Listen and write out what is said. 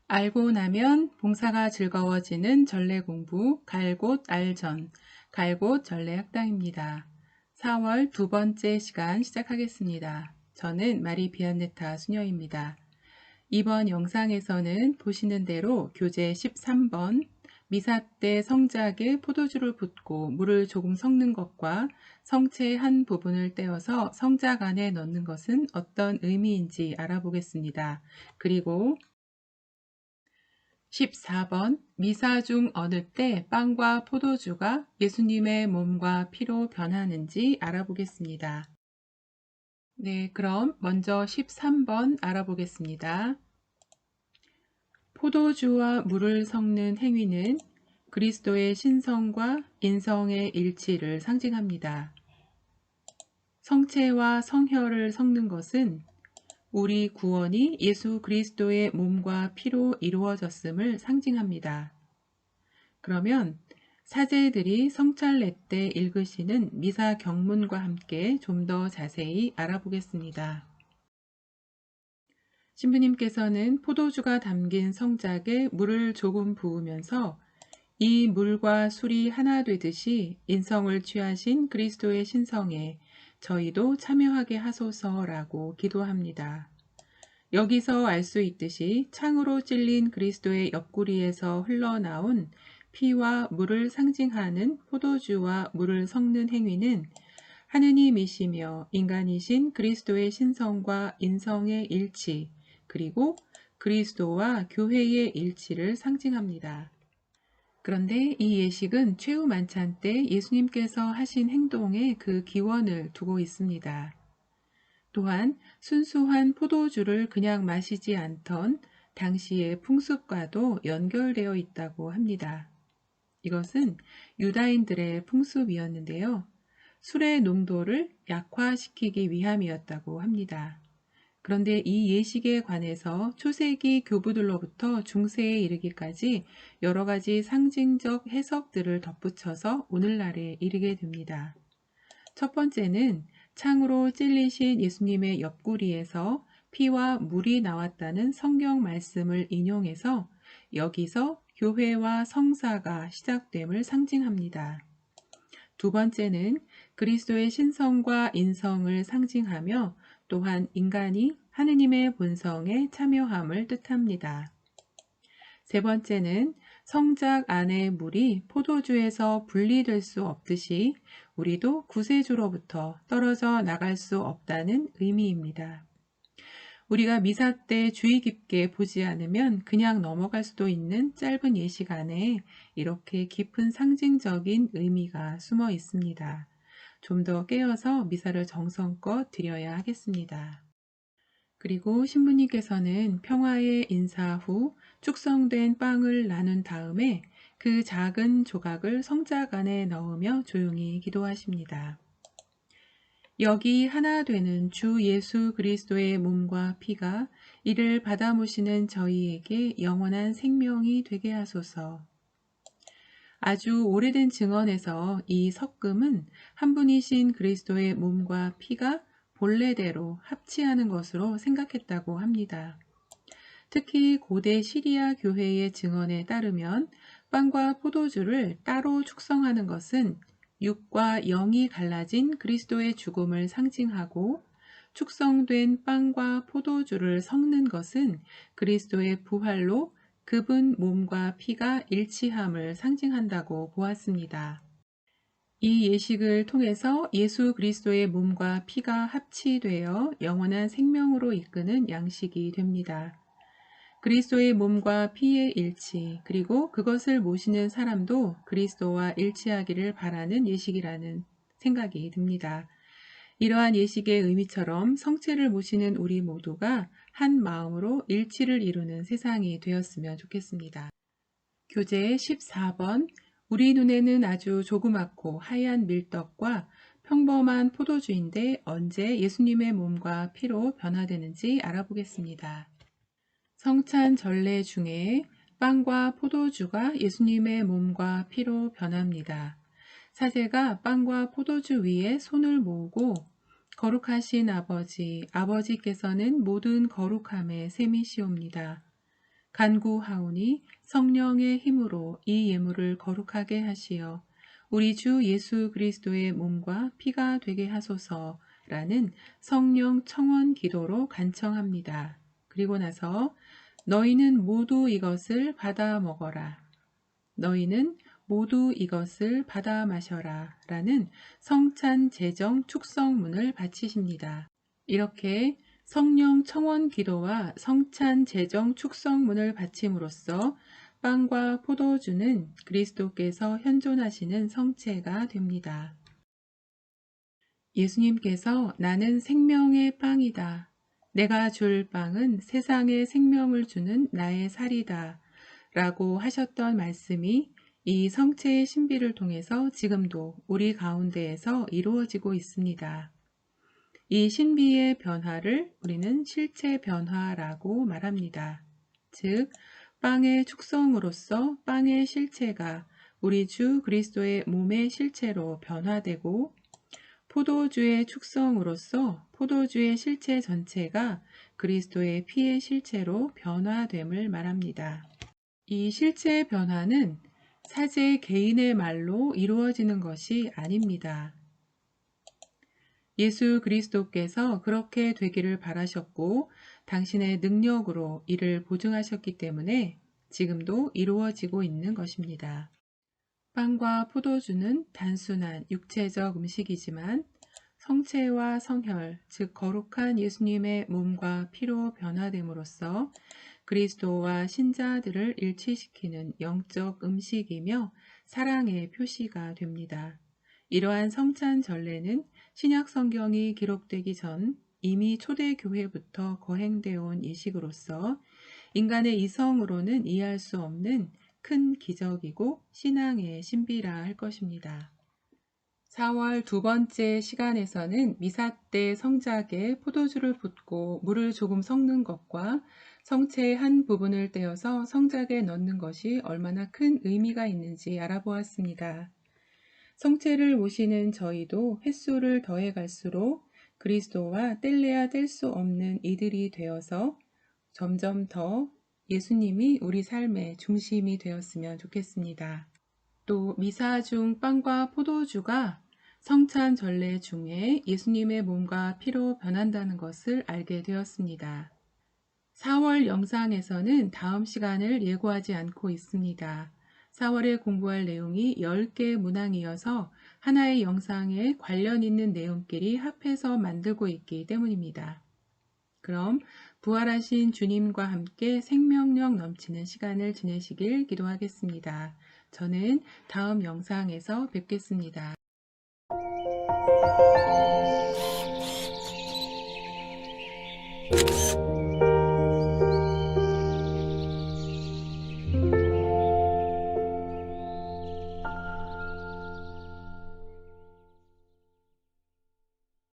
알고 나면 봉사가 즐거워지는 전래 공부 갈곳 알전 갈곳 전래 학당입니다. 4월 두 번째 시간 시작하겠습니다. 저는 마리 비안네타 수녀입니다. 이번 영상에서는 보시는 대로 교재 13번 미사 때 성작에 포도주를 붓고 물을 조금 섞는 것과 성체 한 부분을 떼어서 성작 안에 넣는 것은 어떤 의미인지 알아보겠습니다. 그리고 14번 미사 중 어느 때 빵과 포도주가 예수님의 몸과 피로 변하는지 알아보겠습니다. 네, 그럼 먼저 13번 알아보겠습니다. 포도주와 물을 섞는 행위는 그리스도의 신성과 인성의 일치를 상징합니다. 성체와 성혈을 섞는 것은 우리 구원이 예수 그리스도의 몸과 피로 이루어졌음을 상징합니다. 그러면 사제들이 성찰례 때 읽으시는 미사 경문과 함께 좀 더 자세히 알아보겠습니다. 신부님께서는 포도주가 담긴 성작에 물을 조금 부으면서 이 물과 술이 하나 되듯이 인성을 취하신 그리스도의 신성에 저희도 참여하게 하소서라고 기도합니다. 여기서 알 수 있듯이 창으로 찔린 그리스도의 옆구리에서 흘러나온 피와 물을 상징하는 포도주와 물을 섞는 행위는 하느님이시며 인간이신 그리스도의 신성과 인성의 일치, 그리고 그리스도와 교회의 일치를 상징합니다. 그런데 이 예식은 최후 만찬 때 예수님께서 하신 행동에 그 기원을 두고 있습니다. 또한 순수한 포도주를 그냥 마시지 않던 당시의 풍습과도 연결되어 있다고 합니다. 이것은 유다인들의 풍습이었는데요. 술의 농도를 약화시키기 위함이었다고 합니다. 그런데 이 예식에 관해서 초세기 교부들로부터 중세에 이르기까지 여러 가지 상징적 해석들을 덧붙여서 오늘날에 이르게 됩니다. 첫 번째는 창으로 찔리신 예수님의 옆구리에서 피와 물이 나왔다는 성경 말씀을 인용해서 여기서 교회와 성사가 시작됨을 상징합니다. 두 번째는 그리스도의 신성과 인성을 상징하며 또한 인간이 하느님의 본성에 참여함을 뜻합니다. 세 번째는 성작 안의 물이 포도주에서 분리될 수 없듯이 우리도 구세주로부터 떨어져 나갈 수 없다는 의미입니다. 우리가 미사 때 주의 깊게 보지 않으면 그냥 넘어갈 수도 있는 짧은 예식 안에 이렇게 깊은 상징적인 의미가 숨어 있습니다. 좀 더 깨어서 미사를 정성껏 드려야 하겠습니다. 그리고 신부님께서는 평화의 인사 후 축성된 빵을 나눈 다음에 그 작은 조각을 성작 안에 넣으며 조용히 기도하십니다. 여기 하나 되는 주 예수 그리스도의 몸과 피가 이를 받아 모시는 저희에게 영원한 생명이 되게 하소서. 아주 오래된 증언에서 이 섞음은 한 분이신 그리스도의 몸과 피가 본래대로 합치하는 것으로 생각했다고 합니다. 특히 고대 시리아 교회의 증언에 따르면 빵과 포도주를 따로 축성하는 것은 육과 영이 갈라진 그리스도의 죽음을 상징하고 축성된 빵과 포도주를 섞는 것은 그리스도의 부활로 그분 몸과 피가 일치함을 상징한다고 보았습니다. 이 예식을 통해서 예수 그리스도의 몸과 피가 합치되어 영원한 생명으로 이끄는 양식이 됩니다. 그리스도의 몸과 피의 일치, 그리고 그것을 모시는 사람도 그리스도와 일치하기를 바라는 예식이라는 생각이 듭니다. 이러한 예식의 의미처럼 성체를 모시는 우리 모두가 한 마음으로 일치를 이루는 세상이 되었으면 좋겠습니다. 교재 14번 우리 눈에는 아주 조그맣고 하얀 밀떡과 평범한 포도주인데 언제 예수님의 몸과 피로 변화되는지 알아보겠습니다. 성찬 전례 중에 빵과 포도주가 예수님의 몸과 피로 변합니다. 사제가 빵과 포도주 위에 손을 모으고 거룩하신 아버지, 아버지께서는 모든 거룩함에 셈이시옵니다. 간구하오니 성령의 힘으로 이 예물을 거룩하게 하시어 우리 주 예수 그리스도의 몸과 피가 되게 하소서라는 성령 청원 기도로 간청합니다. 그리고 나서 너희는 모두 이것을 받아 먹어라. 너희는 모두 이것을 받아 마셔라 라는 성찬 제정 축성문을 바치십니다. 이렇게 성령 청원 기도와 성찬 제정 축성문을 바침으로써 빵과 포도주는 그리스도께서 현존하시는 성체가 됩니다. 예수님께서 나는 생명의 빵이다. 내가 줄 빵은 세상에 생명을 주는 나의 살이다. 라고 하셨던 말씀이 이 성체의 신비를 통해서 지금도 우리 가운데에서 이루어지고 있습니다. 이 신비의 변화를 우리는 실체 변화라고 말합니다. 즉, 빵의 축성으로서 빵의 실체가 우리 주 그리스도의 몸의 실체로 변화되고 포도주의 축성으로서 포도주의 실체 전체가 그리스도의 피의 실체로 변화됨을 말합니다. 이 실체 변화는 사제 개인의 말로 이루어지는 것이 아닙니다. 예수 그리스도께서 그렇게 되기를 바라셨고 당신의 능력으로 이를 보증하셨기 때문에 지금도 이루어지고 있는 것입니다. 빵과 포도주는 단순한 육체적 음식이지만 성체와 성혈, 즉 거룩한 예수님의 몸과 피로 변화됨으로써 그리스도와 신자들을 일치시키는 영적 음식이며 사랑의 표시가 됩니다. 이러한 성찬 전례는 신약 성경이 기록되기 전 이미 초대교회부터 거행되어 온 이식으로서 인간의 이성으로는 이해할 수 없는 큰 기적이고 신앙의 신비라 할 것입니다. 4월 두 번째 시간에서는 미사 때 성작에 포도주를 붓고 물을 조금 섞는 것과 성체의 한 부분을 떼어서 성작에 넣는 것이 얼마나 큰 의미가 있는지 알아보았습니다. 성체를 모시는 저희도 횟수를 더해 갈수록 그리스도와 뗄래야 뗄 수 없는 이들이 되어서 점점 더 예수님이 우리 삶의 중심이 되었으면 좋겠습니다. 또 미사 중 빵과 포도주가 성찬 전례 중에 예수님의 몸과 피로 변한다는 것을 알게 되었습니다. 4월 영상에서는 다음 시간을 예고하지 않고 있습니다. 4월에 공부할 내용이 10개 문항이어서 하나의 영상에 관련 있는 내용끼리 합해서 만들고 있기 때문입니다. 그럼 부활하신 주님과 함께 생명력 넘치는 시간을 지내시길 기도하겠습니다. 저는 다음 영상에서 뵙겠습니다.